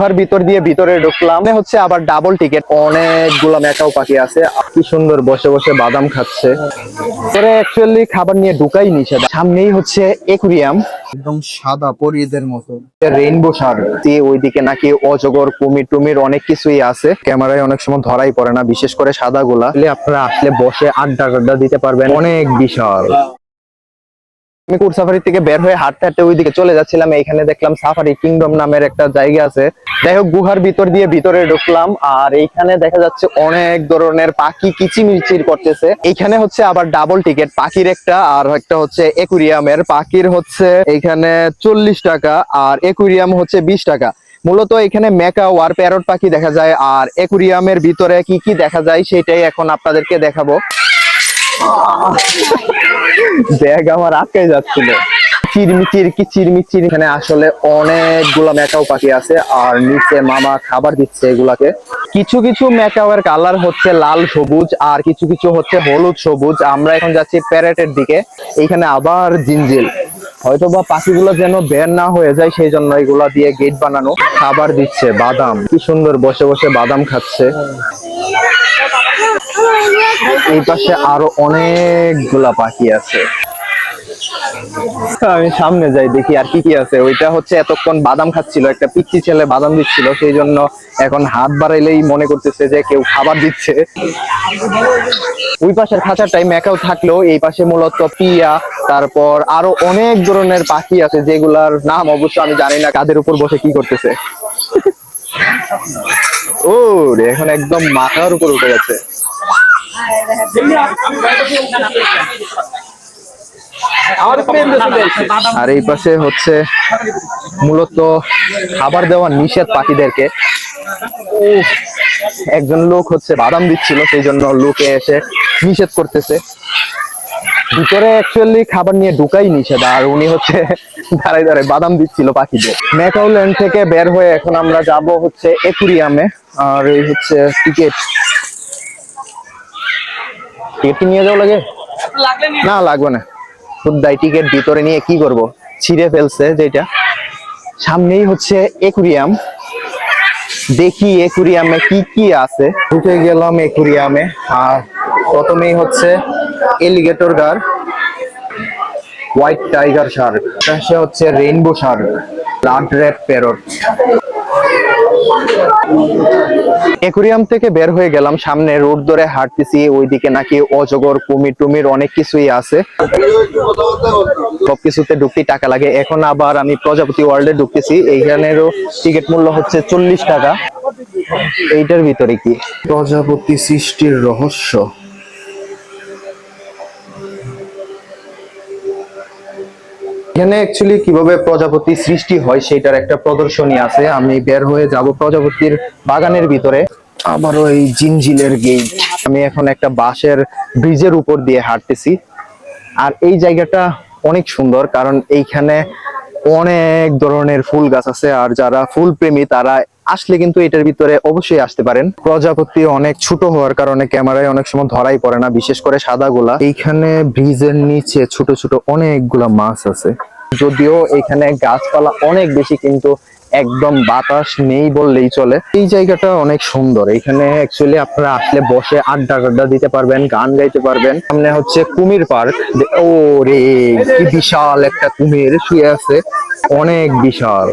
গুহার ভিতর দিয়ে ভিতরে ঢুকলাম হচ্ছে আবার ডাবল টিকিট। অনেকগুলো ম্যাকাও পাখি আছে, কি সুন্দর বসে বসে বাদাম খাচ্ছে। পরে অ্যাকচুয়ালি খাবার নিয়ে ঢুকাই নিষেধ। সামনেই হচ্ছে একুরিয়াম, একদম সাদা পরীদের মতো। রেইনবো শার্ক, ওইদিকে নাকি অজগর, কুমির টুমির অনেক কিছুই আছে। ক্যামেরায় অনেক সময় ধরাই পড়ে না, বিশেষ করে সাদা গুলা। আপনারা আসলে বসে আড্ডা দিতে পারবেন, অনেক বিশাল। আমি কুট সাফারি থেকে বের হয়ে হাঁটতে হাঁটতে ওইদিকে চলে যাচ্ছিলাম, এইখানে দেখলাম সাফারি কিংডম নামের একটা জায়গা আছে। যাই হোক, গুহার ভিতর দিয়ে ভিতরে ঢুকলাম, আর এইখানে দেখা যাচ্ছে অনেক ধরনের পাখি কিচিরমিচির করতেছে। এইখানে হচ্ছে আবার ডাবল টিকিট, পাখির একটা আর একটা হচ্ছে একুরিয়ামের। পাখির হচ্ছে এইখানে 40 টাকা আর একুরিয়াম হচ্ছে 20 টাকা। মূলত এখানে ম্যাকাও আর প্যারট পাখি দেখা যায়, আর একুরিয়ামের ভিতরে কি কি দেখা যায় সেটাই এখন আপনাদেরকে দেখাবো। ব্যাগ আমার আটকে যাচ্ছিল। কিচিরমিচির এখানে আসলে অনেকগুলো ম্যাকাও পাখি আছে, আর নিচে মামা খাবার দিচ্ছে এগুলাকে। কিছু কিছু ম্যাকাওয়ের কালার হচ্ছে লাল সবুজ, আর কিছু কিছু হচ্ছে হলুদ সবুজ। আমরা এখন যাচ্ছি প্যারেটের দিকে। এইখানে আবার জিঞ্জিল, হয়তো বা পাখিগুলো যেন বের না হয়ে যায় সেই জন্য এগুলা দিয়ে গেট বানানো। খাবার দিচ্ছে বাদাম, কি সুন্দর বসে বসে বাদাম খাচ্ছে। এই পাশে আরো অনেকগুলা পাখি আছে। আমি সামনে যাই দেখি আর কি কি আছে। ওইটা হচ্ছে এতক্ষণ বাদাম খাচ্ছিল, একটা পিচ্চি ছেলে বাদাম দিচ্ছিল, সেই জন্য এখন হাত বাড়াইলেই মনে করতেছে যে কেউ খাবার দিচ্ছে। ওই পাশের খাঁচাটাই ম্যাকাও থাকলেও এই পাশে মূলত পিয়া, তারপর আরো অনেক ধরনের পাখি আছে যেগুলার নাম অবশ্য আমি জানি না। কাদের উপর বসে কি করতেছে। ও রে, এখন একদম মাথার উপর উঠে গেছে। আর এই পাশে হচ্ছে মূলত খাবার দেওয়া নিষেধ পাখিদেরকে। একজন লোক হচ্ছে বাদাম দিচ্ছিল, সেই জন্য লোকে এসে নিষেধ করতেছে। ভিতরে অ্যাকচুয়ালি খাবার নিয়ে ঢুকাই নিষেধ, আর উনি হচ্ছে দাঁড়ায় দাঁড়ায় বাদাম দিচ্ছিল পাখিদের। ম্যাকাও ল্যান্ড থেকে বের হয়ে এখন আমরা যাব হচ্ছে একুরিয়ামে। আর এই হচ্ছে টিকিট নিয়ে যাওয়া লাগে না, লাগবে না। খুদ্দাই টিকিট ভিতরে নিয়ে কি করব, ছিঁড়ে ফেলছে যেটা। সামনেই হচ্ছে একুরিয়াম, দেখি একুরিয়ামে কি কি আছে। ঢুকে গেলাম একুরিয়ামে, আর প্রথমেই হচ্ছে এলিগেটর গার, হোয়াইট টাইগার শার্ক, পাশে হচ্ছে rainbow Shark, blood red parrot. Aquarium থেকে বের হয়ে গেলাম, সামনে রোড ধরে হাঁটতেছি। ওইদিকে নাকি অজগর, কুমির টুমির অনেক কিছুই আছে। সবকিছুতে ঢুকতে টাকা লাগে। এখন আবার আমি প্রজাপতি ওয়ার্ল্ডে ঢুকতেছি, এইখানেরও টিকিট মূল্য হচ্ছে 40 টাকা। এইটার ভিতরে কি প্রজাপতি সৃষ্টির রহস্য। এখানে অ্যাকচুয়ালি কিভাবে প্রজাপতি সৃষ্টি হয় সেটার একটা প্রদর্শনী আছে। আমি বের হয়ে যাব প্রজাপতির বাগানের ভিতরে। আবারও এই জিঞ্জিলের গেট। আমি এখন একটা বাঁশের ব্রিজের উপর দিয়ে হাঁটতেছি, আর এই জায়গাটা অনেক সুন্দর কারণ এইখানে অনেক ধরনের ফুল গাছ আছে। আর যারা ফুল প্রেমী তারা আসলে কিন্তু এটার ভিতরে অবশ্যই আসতে পারেন। প্রজাপতি অনেক ছোট হওয়ার কারণে ক্যামেরায় অনেক সময় ধরাই পড়ে না, বিশেষ করে সাদা গুলা। এইখানে ব্রিজের নিচে ছোট ছোট অনেকগুলা মাছ আছে। যদিও এখানে গাছপালা অনেক বেশি, কিন্তু একদম বাতাস নেই বললেই চলে। এই জায়গাটা অনেক সুন্দর। এখানে অ্যাকচুয়ালি আপনারা আসলে বসে আড্ডা দিতে পারবেন, গান গাইতে পারবেন। সামনে হচ্ছে কুমির পার্ক। ও রে, কি বিশাল একটা কুমির শুয়ে আছে, অনেক বিশাল।